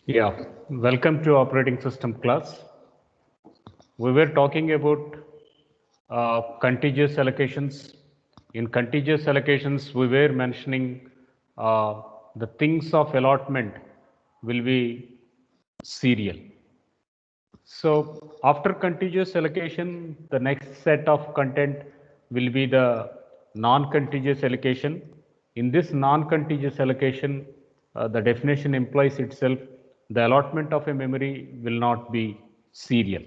Yeah, welcome to operating system class. We were talking about contiguous allocations. In contiguous allocations, we were mentioning the things of allotment will be serial. So after contiguous allocation, the next set of content will be the non-contiguous allocation. In this non-contiguous allocation, the definition implies itself the allotment of a memory will not be serial.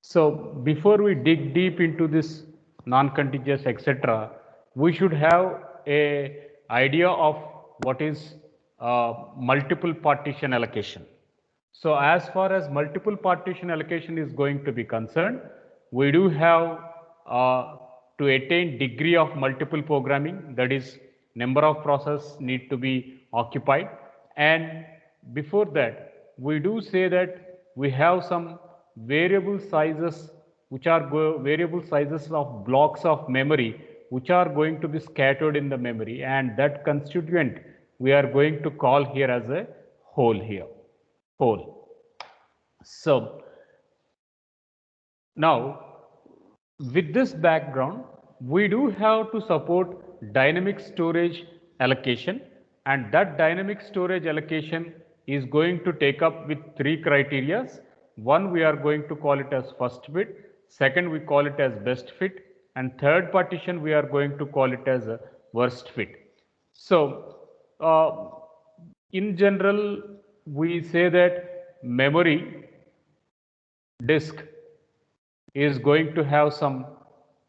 So before we dig deep into this non-contiguous etc., we should have a idea of what is multiple partition allocation. So as far as multiple partition allocation is going to be concerned, we do have to attain degree of multiple programming, that is number of processes need to be occupied, and before that we do say that we have some variable sizes which are variable sizes of blocks of memory which are going to be scattered in the memory, and that constituent we are going to call here as a whole here, whole. So now with this background, we do have to support dynamic storage allocation, and that dynamic storage allocation is going to take up with three criteria. One, we are going to call it as first fit, second we call it as best fit, and third partition we are going to call it as a worst fit. So in general, we say that memory disk is going to have some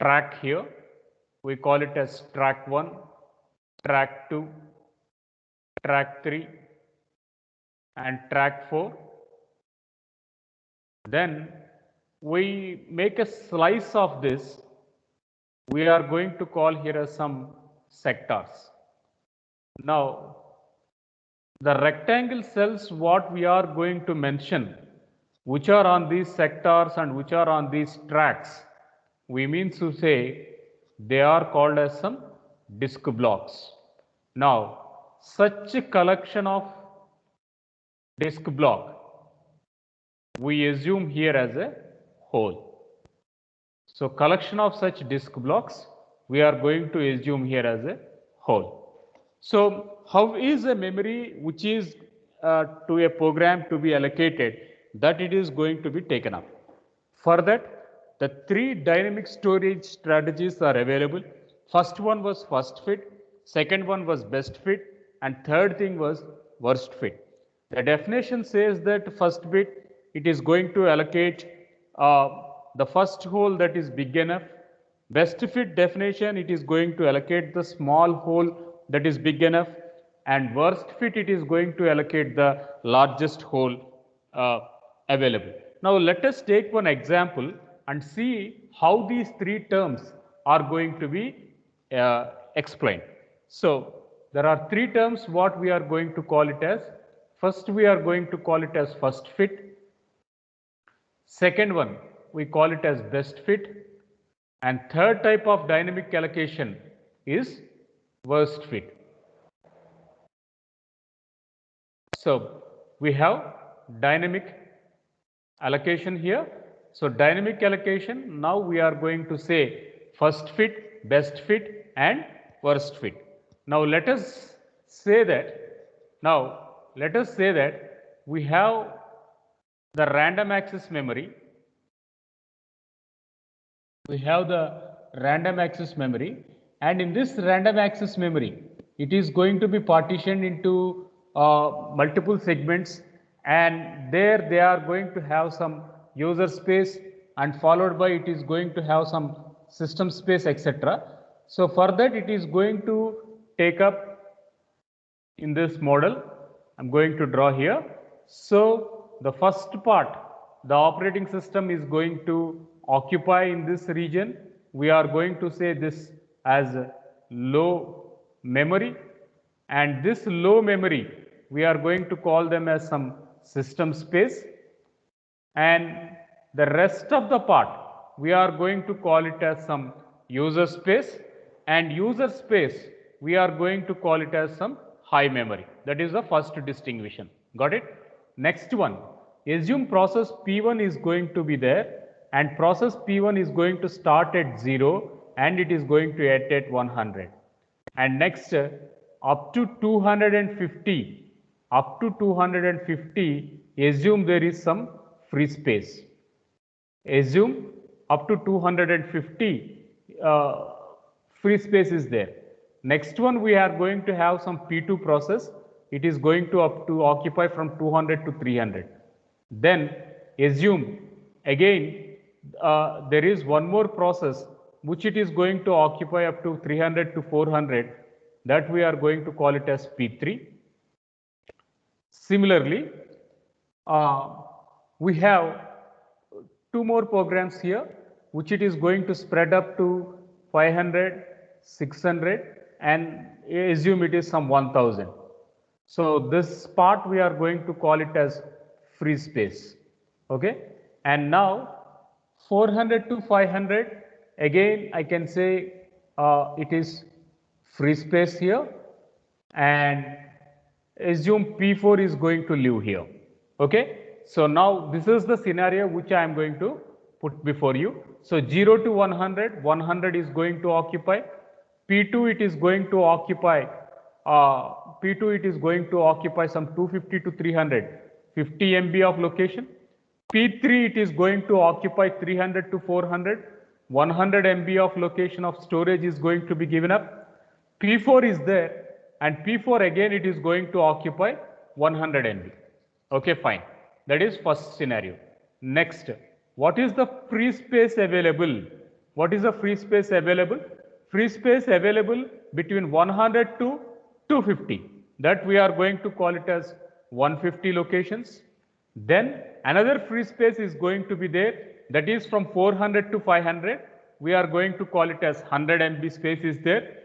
track here. We call it as track 1, track 2, track 3 and track 4. Then we make a slice of this. We are going to call here as some sectors. Now the rectangle cells what we are going to mention which are on these sectors and which are on these tracks, we mean to say they are called as some disk blocks. Now such a collection of disk block we assume here as a whole. So collection of such disk blocks we are going to assume here as a whole. So how is a memory which is to a program to be allocated, that it is going to be taken up? For that, the three dynamic storage strategies are available. First one was first fit, second one was best fit, and third thing was worst fit. The definition says that first bit it is going to allocate the first hole that is big enough. Best fit definition, it is going to allocate the small hole that is big enough, and worst fit it is going to allocate the largest hole available. Now let us take one example and see how these three terms are going to be explained. So there are three terms what we are going to call it as. First we are going to call it as first fit. Second one we call it as best fit, and third type of dynamic allocation is worst fit. So we have dynamic allocation here. So dynamic allocation, now we are going to say first fit, best fit and worst fit. Now let us say that we have the random access memory. We have the random access memory, and in this random access memory it is going to be partitioned into multiple segments, and there they are going to have some user space, and followed by it is going to have some system space etc. So for that it is going to take up in this model. I'm going to draw here. So the first part, the operating system is going to occupy in this region. We are going to say this as low memory, and this low memory we are going to call them as some system space, and the rest of the part we are going to call it as some user space, and user space we are going to call it as some high memory. That is the first distinction. Got it? Next one, assume process P1 is going to be there and process P1 is going to start at 0 and it is going to end at 100. And next, up to 250, assume there is some free space. Assume up to 250 free space is there. Next one, we are going to have some P2 process. It is going to occupy from 200 to 300. Then assume again there is one more process which it is going to occupy up to 300 to 400, that we are going to call it as P3. Similarly, we have two more programs here which it is going to spread up to 500, 600 and assume it is some 1000. So this part we are going to call it as free space. Okay, and now 400 to 500, again I can say it is free space here, and assume P4 is going to live here. Okay, so now this is the scenario which I am going to put before you. So 0 to 100, 100 is going to occupy. P2 it is going to occupy some 250 to 300, 50 MB of location. P3 it is going to occupy 300 to 400, 100 MB of location of storage is going to be given up. P4 is there and P4 again it is going to occupy 100 MB. Okay, fine. That is first scenario. Next, what is the free space available? What is the free space available? Free space available between 100 to 250. That we are going to call it as 150 locations. Then another free space is going to be there, that is from 400 to 500. We are going to call it as 100 MB space is there.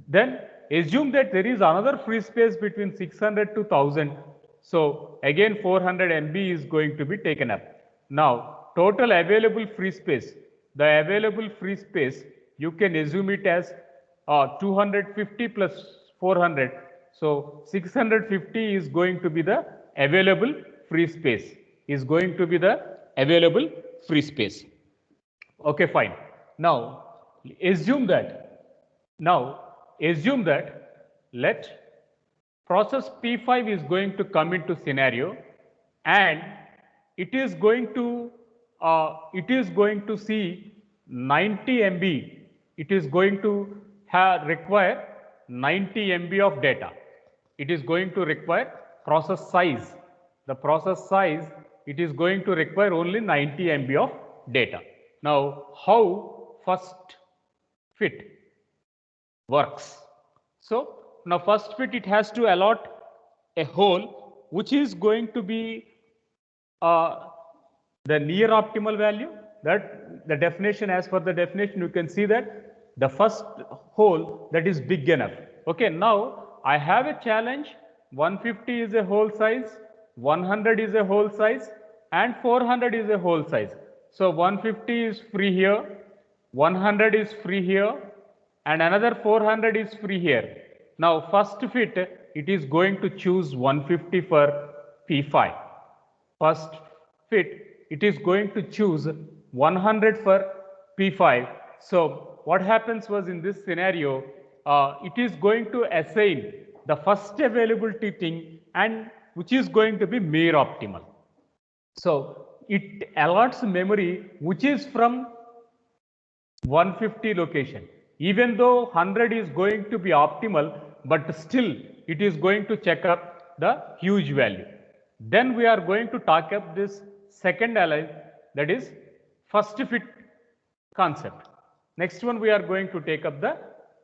Then assume that there is another free space between 600 to 1000. So again 400 MB is going to be taken up. Now total available free space, the available free space you can assume it as 250 plus 400. So 650 is going to be the available free space, Okay, fine. Now assume that let process P5 is going to come into scenario and it is going to see 90 MB. It is going to require 90 MB of data. It is going to require process size. The process size, it is going to require only 90 MB of data. Now, how first fit works? So, now first fit, it has to allot a hole which is going to be the near optimal value. That the definition, as per the definition, you can see that the first hole that is big enough. Okay, now I have a challenge. 150 is a hole size, 100 is a hole size, and 400 is a hole size. So 150 is free here, 100 is free here, and another 400 is free here. Now first fit, it is going to choose 150 for P5. First fit, it is going to choose 100 for P5. So what happens was, in this scenario, it is going to assign the first availability thing, and which is going to be mere optimal. So it allots memory which is from 150 location. Even though 100 is going to be optimal, but still it is going to check up the huge value. Then we are going to talk up this second align, that is first fit concept. Next one, we are going to take up the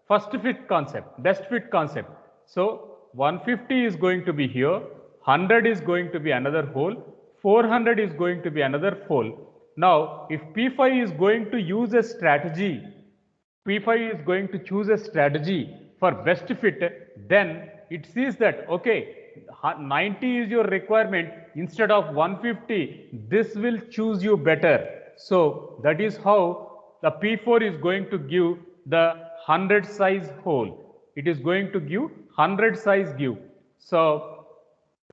first fit concept, best fit concept. So 150 is going to be here, 100 is going to be another hole, 400 is going to be another hole. Now if P5 is going to use a strategy, P5 is going to choose a strategy for best fit, then it sees that, okay, 90 is your requirement instead of 150, this will choose you better. So that is how the P4 is going to give the 100 size hole. It is going to give 100 size give. So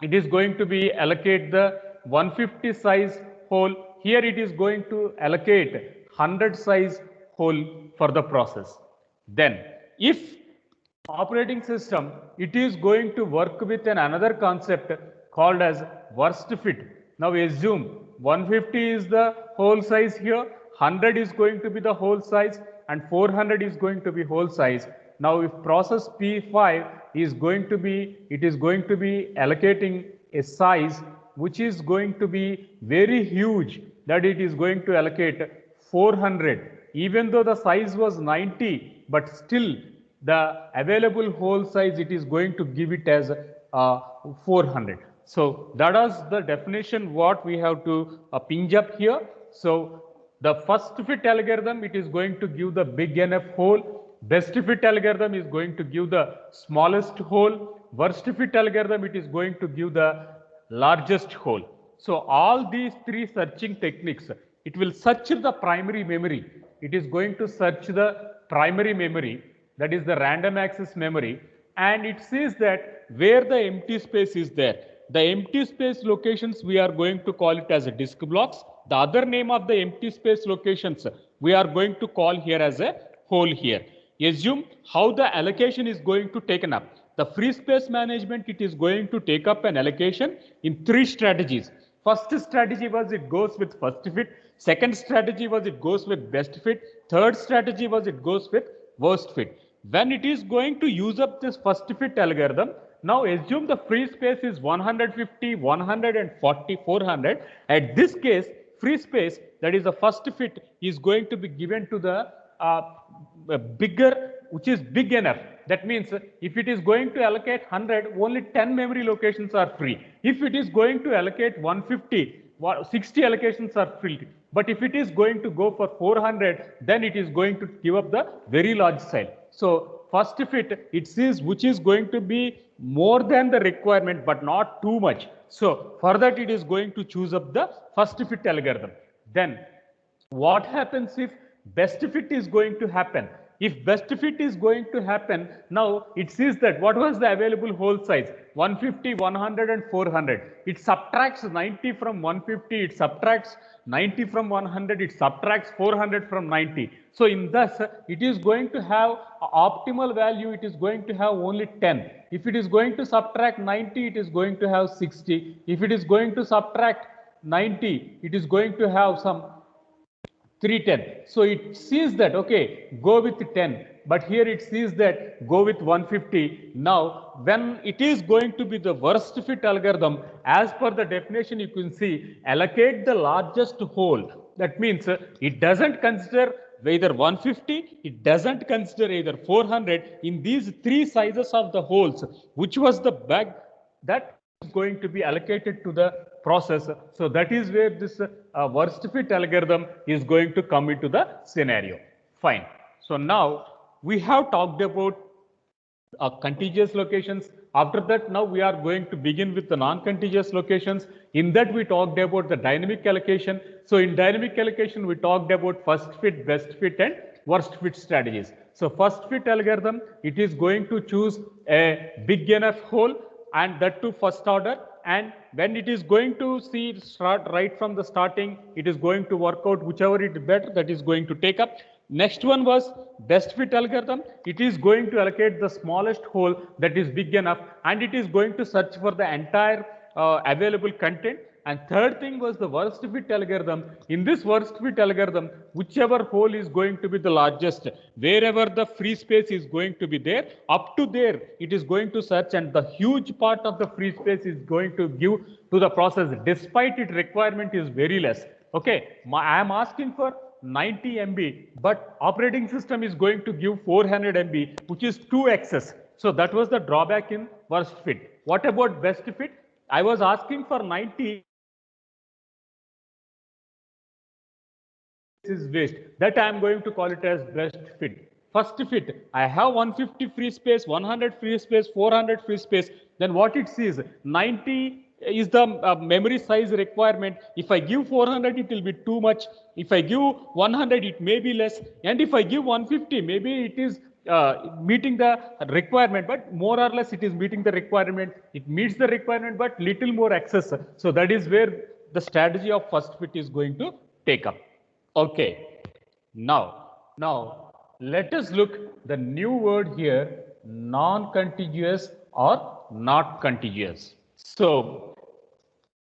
it is going to be allocate the 150 size hole. Here it is going to allocate 100 size hole for the process. Then if operating system, it is going to work with another concept called as worst fit. Now assume 150 is the hole size here, 100 is going to be the hole size, and 400 is going to be hole size. Now if process P5 is going to be, it is going to be allocating a size which is going to be very huge, that it is going to allocate 400. Even though the size was 90, but still the available hole size, it is going to give it as 400. So that is the definition what we have to pinch up here. So the first fit algorithm, it is going to give the big enough hole. Best fit algorithm is going to give the smallest hole. Worst fit algorithm, it is going to give the largest hole. So all these three searching techniques, it will search the primary memory. It is going to search the primary memory, that is the random access memory, and it says that where the empty space is there. The empty space locations, we are going to call it as a disk blocks. The other name of the empty space locations, we are going to call here as a hole here. Assume how the allocation is going to taken up. The free space management, it is going to take up an allocation in three strategies. First strategy was it goes with first fit. Second strategy was it goes with best fit. Third strategy was it goes with worst fit. When it is going to use up this first fit algorithm, now assume the free space is 150, 140, 400. At this case, free space, that is the first fit, is going to be given to the bigger, which is big enough. That means if it is going to allocate 100, only 10 memory locations are free. If it is going to allocate 150, 60 allocations are free. But if it is going to go for 400, then it is going to give up the very large cell. So first fit, it says which is going to be more than the requirement, but not too much. So for that, it is going to choose up the first fit algorithm. Then what happens if best fit is going to happen? If best fit is going to happen, now it says that what was the available hole size? 150, 100 and 400. It subtracts 90 from 150, it subtracts 90 from 100, it subtracts 400 from 90. So in this, it is going to have optimal value, it is going to have only 10. If it is going to subtract 90, it is going to have 60. If it is going to subtract 90, it is going to have some 310. So it sees that, okay, go with 10, but here it sees that go with 150. Now, when it is going to be the worst fit algorithm, as per the definition, you can see allocate the largest hole. That means it doesn't consider either 150, it doesn't consider either 400. In these three sizes of the holes, which was the bag that is going to be allocated to the process. So that is where this worst fit algorithm is going to come into the scenario. Fine. So now we have talked about contiguous locations. After that, now we are going to begin with the non-contiguous locations. In that, we talked about the dynamic allocation. So in dynamic allocation, we talked about first fit, best fit and worst fit strategies. So first fit algorithm, it is going to choose a big enough hole, and that to first order, and when it is going to see start right from the starting, it is going to work out whichever it is better, that is going to take up. Next one was best fit algorithm. It is going to allocate the smallest hole that is big enough, and it is going to search for the entire available content. And third thing was the worst fit algorithm. In this worst fit algorithm, whichever hole is going to be the largest, wherever the free space is going to be there, up to there, it is going to search, and the huge part of the free space is going to give to the process, despite its requirement is very less. Okay, I am asking for 90 MB, but operating system is going to give 400 MB, which is 2x. So that was the drawback in worst fit. What about best fit? I was asking for 90. Is waste, that I am going to call it as best fit. First fit, I have 150 free space, 100 free space, 400 free space. Then what it sees, 90 is the memory size requirement. If I give 400, it will be too much. If I give 100, it may be less. And if I give 150, maybe it is meeting the requirement, but more or less it is meeting the requirement. It meets the requirement, but little more access. So that is where the strategy of first fit is going to take up. Okay. Now let us look the new word here, non-contiguous or not contiguous. So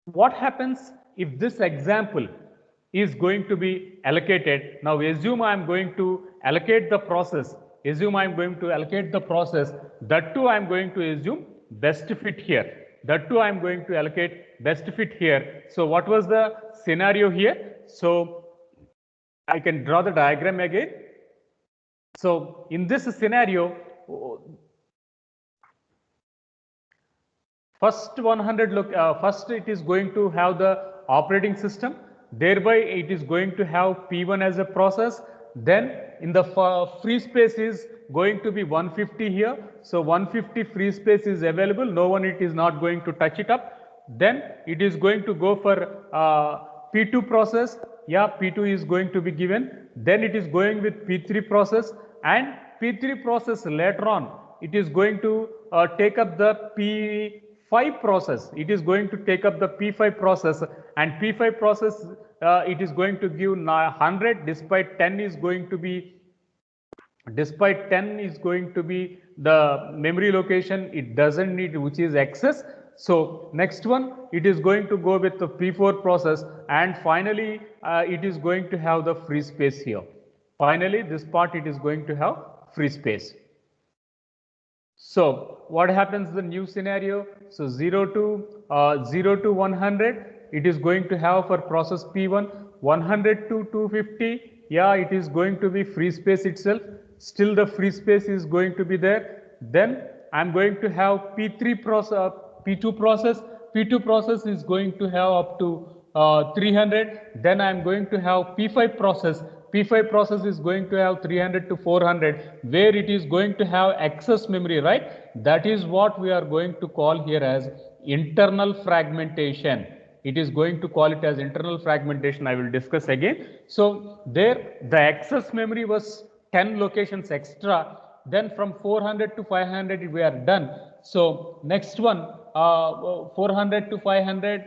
what happens if this example is going to be allocated? Now assume I am going to allocate the process. Assume I am going to allocate the process. That too I am going to assume best fit here. That too I am going to allocate best fit here. So what was the scenario here? So I can draw the diagram again. So in this scenario, first 100 look, first it is going to have the operating system, thereby it is going to have P1 as a process. Then in the free space is going to be 150 here. So 150 free space is available, no one it is not going to touch it up. Then it is going to go for P2 process. Yeah, P2 is going to be given. Then it is going with P3 process, and P3 process later on it is going to take up the P5 process. It is going to take up the P5 process, and P5 process it is going to give 100 despite 10 is going to be the memory location it doesn't need, which is excess. So next one it is going to go with the P4 process, and finally it is going to have the free space here. Finally this part it is going to have free space. So what happens the new scenario? So 0 to 100 it is going to have for process P1, 100 to 250, yeah, it is going to be free space itself. Still the free space is going to be there. Then I am going to have P3 process, P2 process. P2 process is going to have up to 300. Then I am going to have P5 process. P5 process is going to have 300 to 400, where it is going to have excess memory, right? That is what we are going to call here as internal fragmentation. It is going to call it as internal fragmentation. I will discuss again. So there the excess memory was 10 locations extra. Then from 400 to 500 we are done. So next one 400 to 500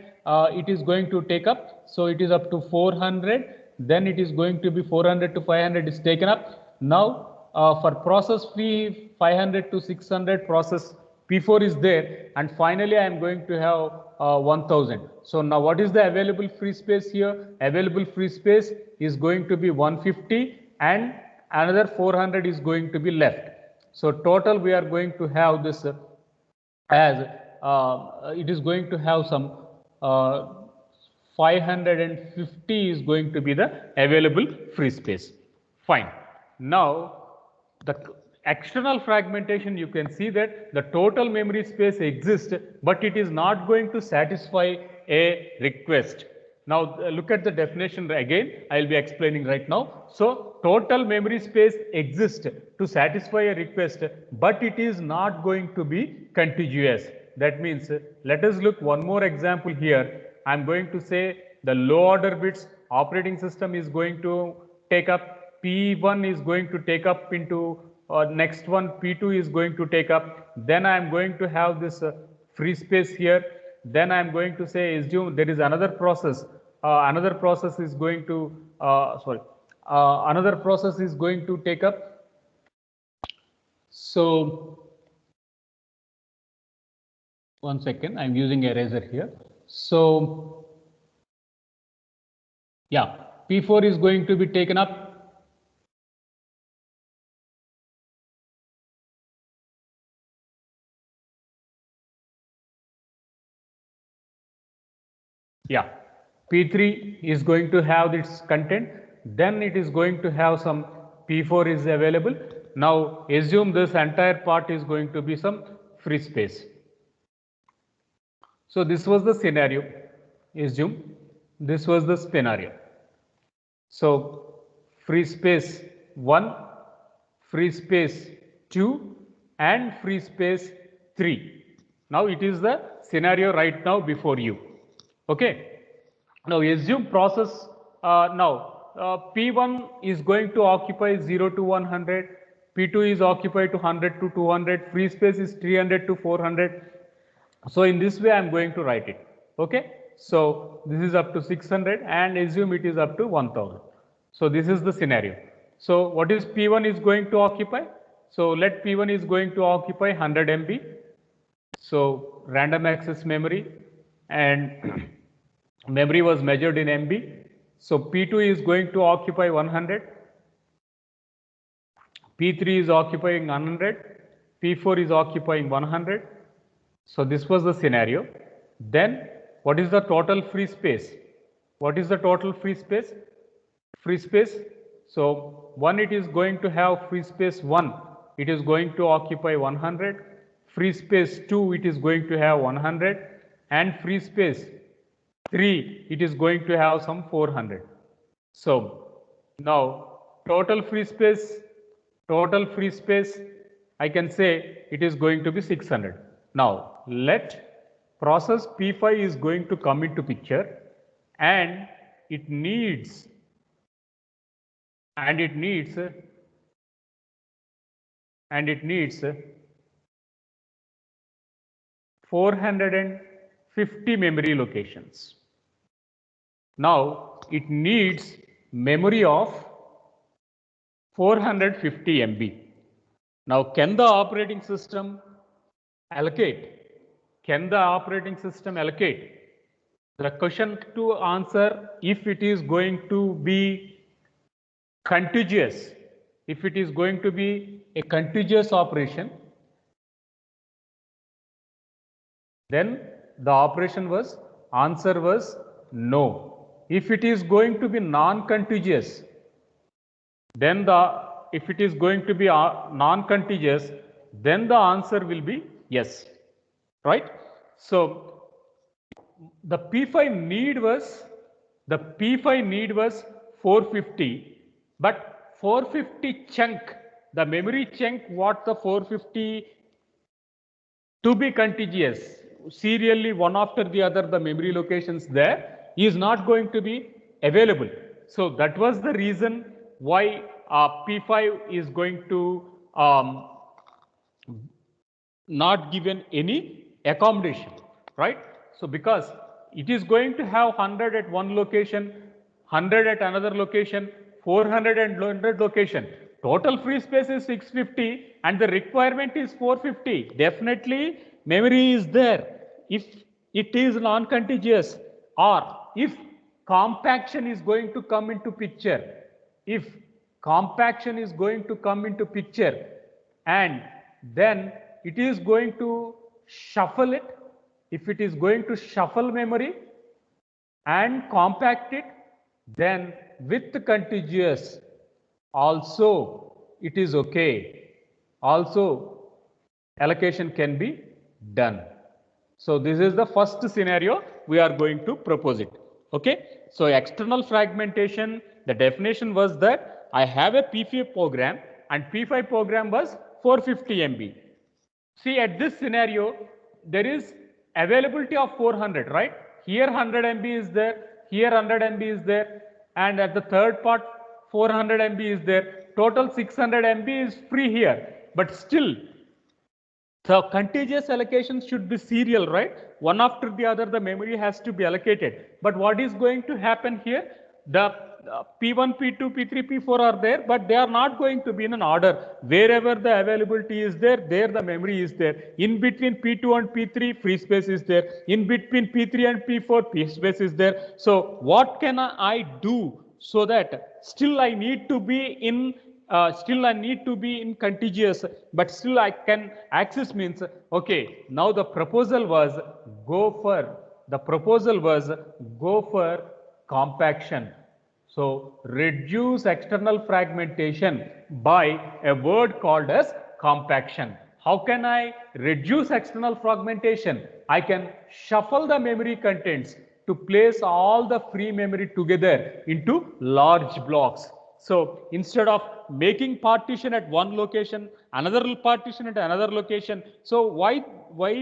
it is going to take up. So it is up to 400. Then it is going to be 400 to 500 is taken up. Now for process fee 500 to 600 process P4 is there, and finally I am going to have 1000. So now what is the available free space here? Available free space is going to be 150, and another 400 is going to be left. So total we are going to have this as it is going to have some 550 is going to be the available free space. Fine. Now the external fragmentation, you can see that the total memory space exists, but it is not going to satisfy a request. Now look at the definition again, I will be explaining right now. So total memory space exists to satisfy a request, but it is not going to be contiguous. That means let us look one more example here. I am going to say the low order bits operating system is going to take up, P1 is going to take up into next one P2 is going to take up. Then I am going to have this free space here. Then I am going to say assume there is another process. Another process is going to another process is going to take up. So one second, I am using eraser here. So yeah, P4 is going to be taken up. Yeah, P3 is going to have its content, then it is going to have some P4 is available. Now assume this entire part is going to be some free space. So this was the scenario. Assume this was the scenario. So free space 1, free space 2, and free space 3. Now it is the scenario right now before you. Okay. Now assume process now P1 is going to occupy 0 to 100, P2 is occupied to 100 to 200, free space is 300 to 400. So in this way I am going to write it. Okay. So this is up to 600 and assume it is up to 1000. So this is the scenario. So what is P1 is going to occupy? So let P1 is going to occupy 100 MB. So random access memory, and memory was measured in MB. So P2 is going to occupy 100. P3 is occupying 100. P4 is occupying 100. So this was the scenario. Then what is the total free space? What is the total free space? Free space. So one, it is going to have free space 1. It is going to occupy 100. Free space 2, it is going to have 100. And free space 3, it is going to have some 400. So now total free space, I can say it is going to be 600. Now let process P5 is going to come into picture, and it needs 450 memory locations. Now it needs memory of 450 MB. Now can the operating system allocate? Can the operating system allocate? The question to answer, if it is going to be contiguous, if it is going to be a contiguous operation, then the answer was no. If it is going to be non-contiguous, then if it is going to be non-contiguous, then the answer will be yes, right? So the P5 need was 450, but 450 chunk, the memory chunk, what the 450 to be contiguous, serially one after the other, the memory locations there is not going to be available. So that was the reason why P5 is going to not given any accommodation, right? So because it is going to have 100 at one location, 100 at another location, 400 and 100 location. Total free space is 650 and the requirement is 450. Definitely memory is there. If it is non-contiguous, or if compaction is going to come into picture, and then it is going to shuffle it. If it is going to shuffle memory and compact it, then with contiguous also it is okay. Also allocation can be done. So this is the first scenario we are going to propose it. Okay. So external fragmentation, the definition was that I have a P5 program and P5 program was 450 MB. See, at this scenario, there is availability of 400, right? Here 100 MB is there, here 100 MB is there, and at the third part 400 MB is there. Total 600 MB is free here, but still the contiguous allocation should be serial, right? One after the other, the memory has to be allocated. But what is going to happen here? The P1, P2, P3, P4 are there, but they are not going to be in an order. Wherever the availability is there, there the memory is there. In between P2 and P3, free space is there. In between P3 and P4, free space is there. So what can I do so that still I need to be in contiguous, but still I can access, means, okay, now the proposal was go for compaction. So reduce external fragmentation by a word called as compaction. How can I reduce external fragmentation? I can shuffle the memory contents to place all the free memory together into large blocks. So instead of making partition at one location, another partition at another location, so why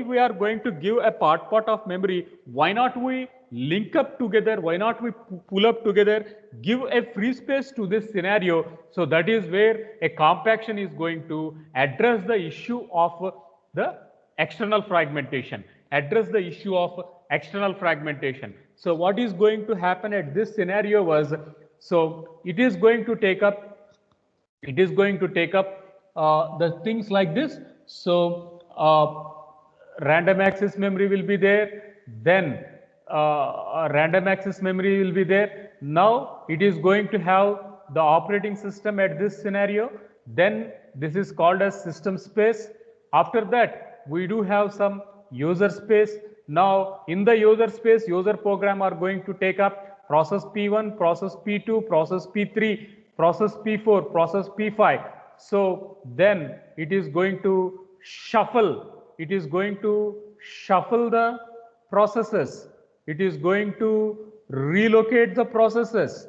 we are going to give a part of memory? Why not we link up together? Why not we pull up together, give a free space to this scenario? So that is where a compaction is going to address the issue of the external fragmentation. Address the issue of external fragmentation. So what is going to happen at this scenario was, so it is going to take up the things like this. So random access memory will be there, then random access memory will be there. Now it is going to have the operating system at this scenario, then this is called as system space. After that we do have some user space. Now in the user space, user program are going to take up process P1, process P2, process P3, process P4, process P5. So then it is going to shuffle. It is going to shuffle the processes. It is going to relocate the processes.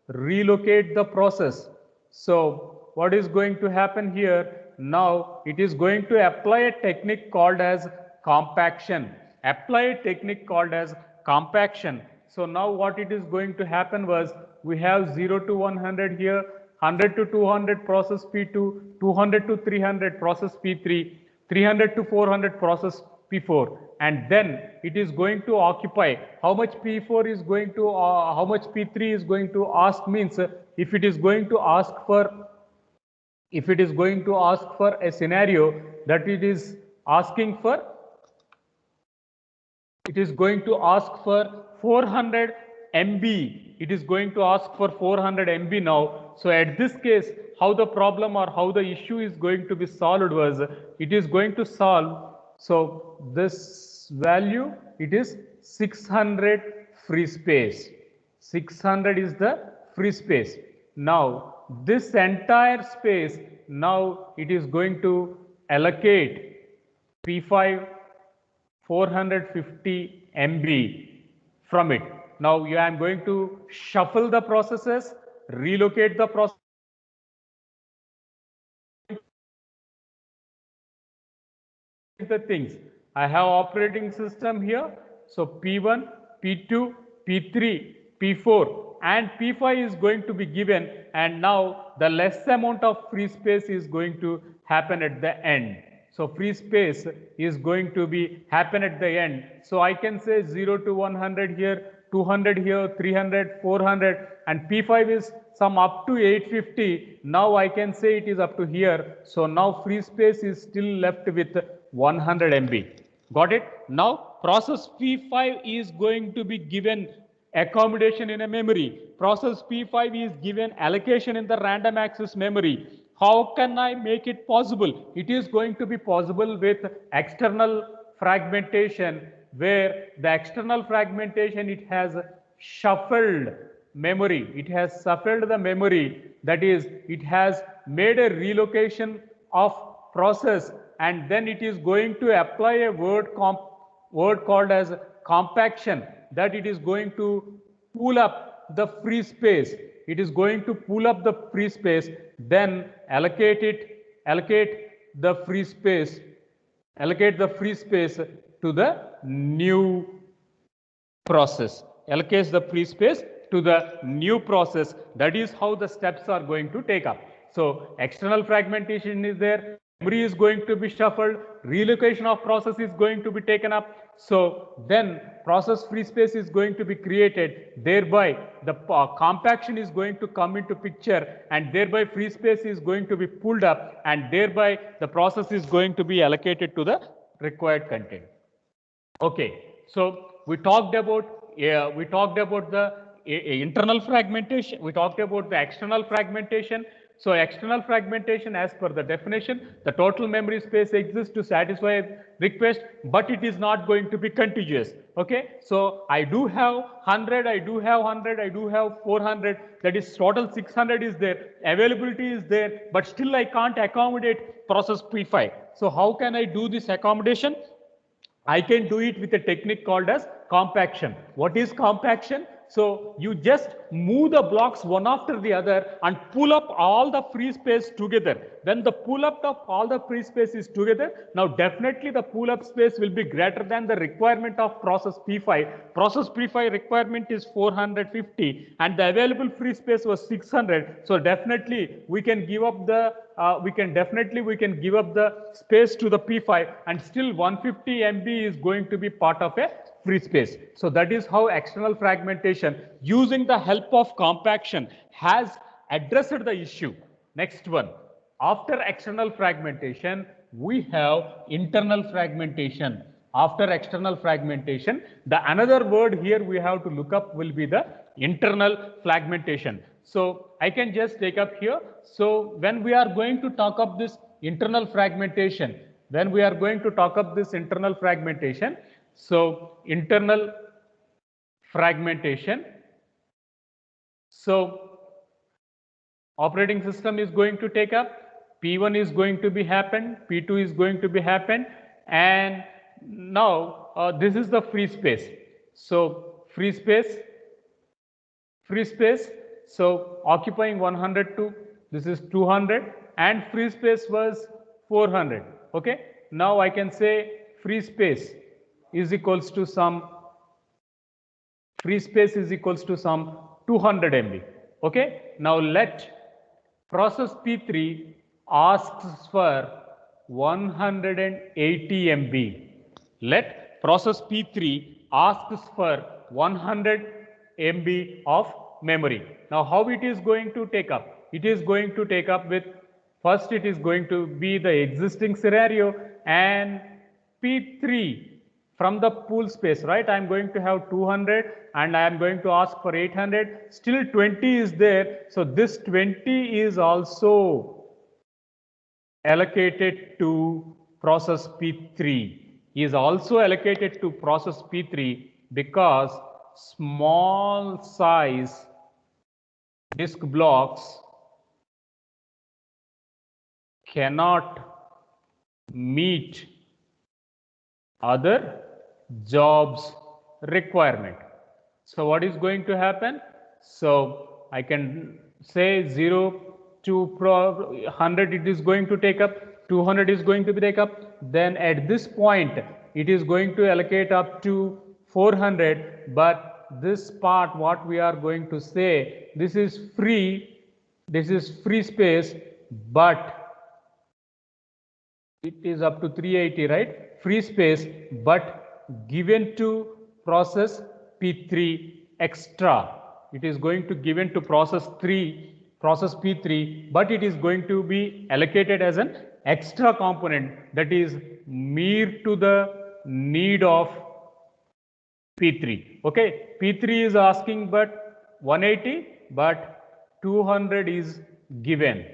Relocate the process. So what is going to happen here? Now it is going to apply a technique called as compaction. Apply a technique called as compaction. So now what it is going to happen was, we have 0 to 100 here, 100 to 200 process P2, 200 to 300 process P3, 300 to 400 process P4, and then it is going to occupy how much P4 is going to, how much P3 is going to ask, means if it is going to ask for, a scenario that it is asking for, it is going to ask for 400 MB. It is going to ask for 400 MB now. So at this case, how the problem or how the issue is going to be solved was, it is going to solve, so this value, it is 600 free space. 600 is the free space. Now this entire space, now it is going to allocate P5 450 MB from it. Now I am going to shuffle the processes, relocate the process, the things. I have operating system here. So P1, P2, P3, P4 and P5 is going to be given, and now the less amount of free space is going to happen at the end. So free space is going to be happen at the end. So I can say 0 to 100 here, 200 here, 300, 400, and P5 is some up to 850. Now I can say it is up to here. So now free space is still left with 100 MB. Got it? Now process P5 is going to be given accommodation in a memory. Process P5 is given allocation in the random access memory. How can I make it possible? It is going to be possible with external fragmentation, where the external fragmentation, it has shuffled memory. It has shuffled the memory. That is, it has made a relocation of process, and then it is going to apply a word called as compaction, that it is going to pull up the free space. It is going to pull up the free space, then allocate the free space to the new process. Allocates the free space to the new process. That is how the steps are going to take up. So external fragmentation is there, memory is going to be shuffled, relocation of process is going to be taken up. So then process free space is going to be created, thereby the compaction is going to come into picture, and thereby free space is going to be pulled up, and thereby the process is going to be allocated to the required content. Okay, so we talked about the internal fragmentation, we talked about the external fragmentation. So external fragmentation, as per the definition, the total memory space exists to satisfy a request, but it is not going to be contiguous. Okay, so I do have 100, I do have 100, I do have 400, that is total 600 is there, availability is there, but still I can't accommodate process P5. So how can I do this accommodation? I can do it with a technique called as compaction. What is compaction? So you just move the blocks one after the other and pull up all the free space together. When the pull up of all the free space is together, now definitely the pull up space will be greater than the requirement of process P5. Process P5 requirement is 450 and the available free space was 600. So definitely we can give up the we can give up the space to the P5 and still 150 MB is going to be part of a free space. So that is how external fragmentation using the help of compaction has addressed the issue. Next one, after external fragmentation, we have internal fragmentation. After external fragmentation, the another word here we have to look up will be the internal fragmentation. So I can just take up here. So when we are going to talk of this internal fragmentation, so internal fragmentation, so operating system is going to take up, P1 is going to be happen, P2 is going to be happen, and now this is the free space. So free space, so occupying 102, this is 200 and free space was 400. Okay, now I can say free space is equals to some 200 MB. Okay, now let process P3 asks for 180 MB. Let process P3 asks for 100 MB of memory. Now how it is going to take up? It is going to take up with, first it is going to be the existing scenario and P3 from the pool space, right? I am going to have 200 and I am going to ask for 800. Still 20 is there. So this 20 is also allocated to process P3. Is also allocated to process P3 because small size disk blocks cannot meet other jobs requirement. So what is going to happen? So I can say 0 to 100 it is going to take up, 200 is going to be take up, then at this point it is going to allocate up to 400, but this part what we are going to say, this is free space, but it is up to 380, right? Free space, but given to process P3 extra. It is going to given to process P3, but it is going to be allocated as an extra component that is mere to the need of P3. Okay, P3 is asking but 180, but 200 is given.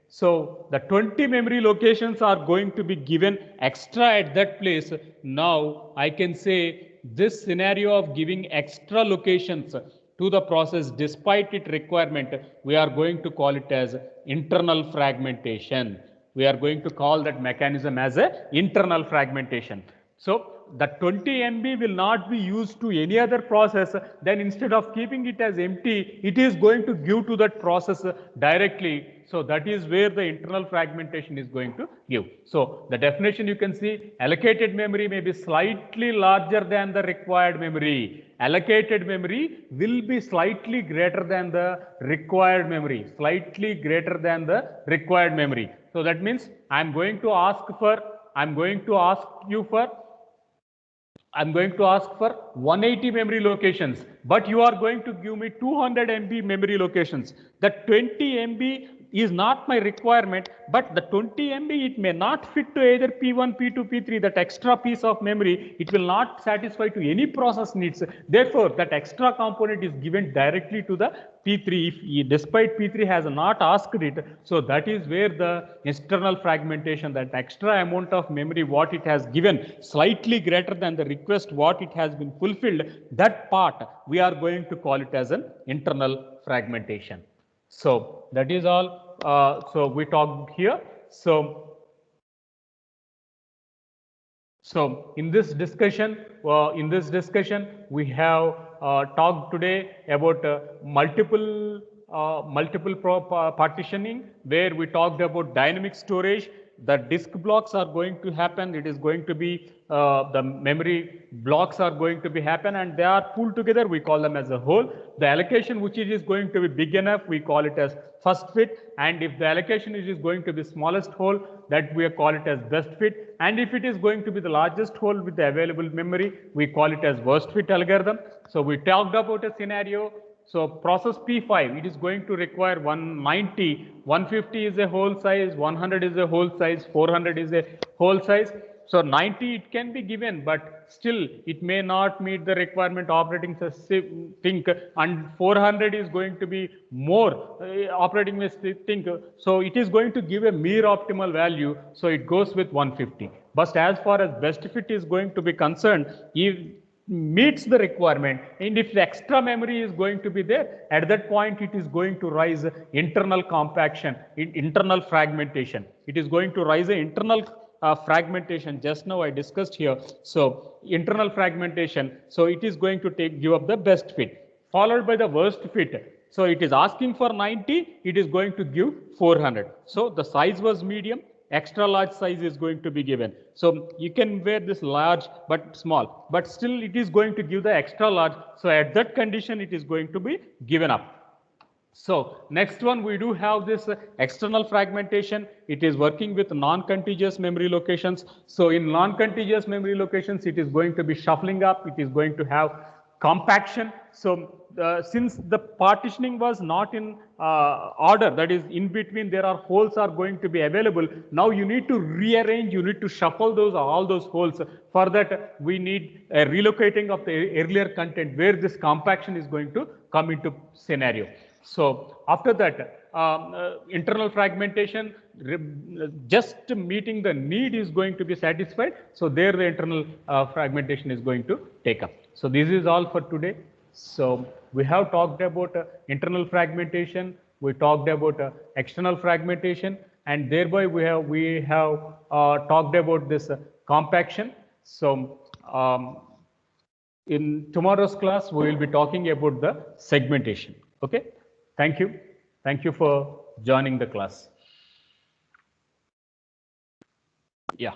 So the 20 memory locations are going to be given extra at that place. Now I can say this scenario of giving extra locations to the process despite its requirement, we are going to call it as internal fragmentation. We are going to call that mechanism as a internal fragmentation. So the 20 MB will not be used to any other process, then instead of keeping it as empty, it is going to give to that process directly. So that is where the internal fragmentation is going to give. So the definition you can see, allocated memory may be slightly larger than the required memory. Allocated memory will be slightly greater than the required memory, So that means I am going to ask you for 180 memory locations, but you are going to give me 200 MB memory locations. The 20 MB is not my requirement, but the 20 MB it may not fit to either P1, P2, P3. That extra piece of memory, it will not satisfy to any process needs. Therefore, that extra component is given directly to the P3 despite P3 has not asked it. So that is where the external fragmentation, that extra amount of memory what it has given slightly greater than the request what it has been fulfilled, that part we are going to call it as an internal fragmentation. So that is all. So we talked here. So in this discussion, we have talked today about multiple partitioning, where we talked about dynamic storage. The disk blocks are going to happen. It is going to be the memory blocks are going to be happen, and they are pulled together. We call them as a whole. The allocation which is going to be big enough, we call it as first fit. And if the allocation is going to be smallest hole, that we call it as best fit. And if it is going to be the largest hole with the available memory, we call it as worst fit algorithm. So we talked about a scenario. So process P5, it is going to require 190, 150 is a whole size, 100 is a whole size, 400 is a whole size. So 90 it can be given, but still it may not meet the requirement operating system think, and 400 is going to be more operating system think. So it is going to give a mere optimal value. So it goes with 150. But as far as best fit is going to be concerned, if meets the requirement, and if the extra memory is going to be there, at that point it is going to rise internal compaction, internal fragmentation. It is going to rise internal fragmentation. Just now I discussed here. So internal fragmentation. So it is going to give up the best fit, followed by the worst fit. So it is asking for 90, it is going to give 400. So the size was medium. Extra large size is going to be given. So you can wear this large but small, but still it is going to give the extra large. So at that condition, it is going to be given up. So next one, we do have this external fragmentation. It is working with non-contiguous memory locations. So in non-contiguous memory locations, it is going to be shuffling up. It is going to have compaction. So since the partitioning was not in order, that is in between there are holes are going to be available. Now you need to rearrange, you need to shuffle all those holes. For that we need a relocating of the earlier content where this compaction is going to come into scenario. So after that, internal fragmentation, just meeting the need is going to be satisfied. So there the internal fragmentation is going to take up. So this is all for today. So we have talked about internal fragmentation, we talked about external fragmentation, and thereby we have talked about this compaction. So in tomorrow's class, we will be talking about the segmentation. Okay. Thank you. Thank you for joining the class. Yeah.